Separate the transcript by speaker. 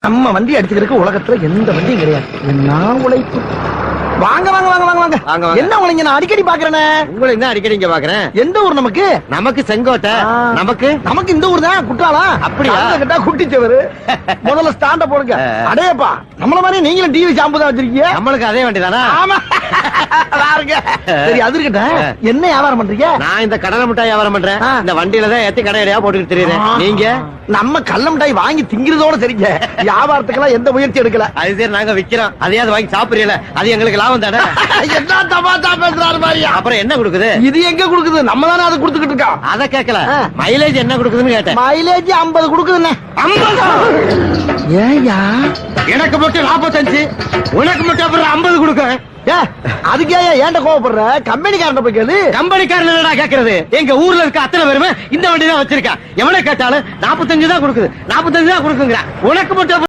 Speaker 1: நம்ம வண்டி அடிச்சுக்கிறதுக்கு உலகத்துல எந்த வண்டியும் கிடையாது. என்ன உழைப்பு. வாங்க வாங்க வாங்க வாங்க வாங்க.
Speaker 2: வாங்க, வாங்க.
Speaker 1: என்ன உங்களை நான் அடிக்கடி பாக்குறேனே.
Speaker 2: உங்களை என்ன அடிக்கடி இங்க பாக்குறேன்.
Speaker 1: எந்த ஊர் நமக்கு?
Speaker 2: நமக்கு செங்கோட்டை. நமக்கு
Speaker 1: நமக்கு இந்த ஊர் தான். குற்றாலா.
Speaker 2: அப்படியா?
Speaker 1: கேட்டா குட்டிச்சவரு. முதல்ல ஸ்டாண்ட போடுங்க. அடேப்பா நம்மள மாதிரி நீங்களும் டிவி ஷாம்பு தான் வச்சிருக்கீங்க.
Speaker 2: நம்மளுக்கு அதே வண்டி தானா?
Speaker 1: ஆமா. பாருங்க. சரி அது இருக்கட்டும். என்ன வியாபாரம் பண்றீங்க?
Speaker 2: நான் இந்த கடலை மிட்டாய் வியாபாரம் பண்றேன்.
Speaker 1: ஆ.
Speaker 2: இந்த வண்டியில தான் ஏத்தி கடையிலயா போட்டுக்கிட்டு தெரியுறேன். நீங்க?
Speaker 1: நம்ம கள்ள மிட்டாய் வாங்கி திங்கிறதோட சரிங்க. வியாபாரத்துக்கெல்லாம் எந்த முயற்சி எடுக்கல.
Speaker 2: அது சரி, நாங்க விக்கிறோம். அதையாவது வாங்கி சாப்பிடுறீல, அது எங்களுக்கு லாபம் தானே.
Speaker 1: என்ன தமாஷா பேசுறாரு பாரியா.
Speaker 2: அப்புறம் என்ன கொடுக்குது?
Speaker 1: இது எங்க கொடுக்குது? நம்ம தானே அதை கொடுத்துக்கிட்டு இருக்கோம்.
Speaker 2: அத கேட்கல.
Speaker 1: ஆ.
Speaker 2: மைலேஜ் என்ன கொடுக்குதுன்னு கேட்டேன்.
Speaker 1: மைலேஜ் 50 கொடுக்குதுண்ணே.
Speaker 2: 50?
Speaker 1: ஏயா
Speaker 2: எனக்கு மட்டும் 45, உனக்கு மட்டும் அப்புறம் 50 கொடுக்க.
Speaker 1: அதுக்கே ஏன்ட கோவப்படுற? கம்பெனிக்காரன் போய் கேளு.
Speaker 2: கம்பெனிக்காரன் என்னடா கேக்குறது? எங்க ஊர்ல இருக்க அத்தனை பேருமே இந்த வண்டி தான் வச்சிருக்கா. எவனை கேட்டாலும் 45 தான் கொடுக்குது, 45 தான் கொடுக்குங்க. உனக்கு மட்டும்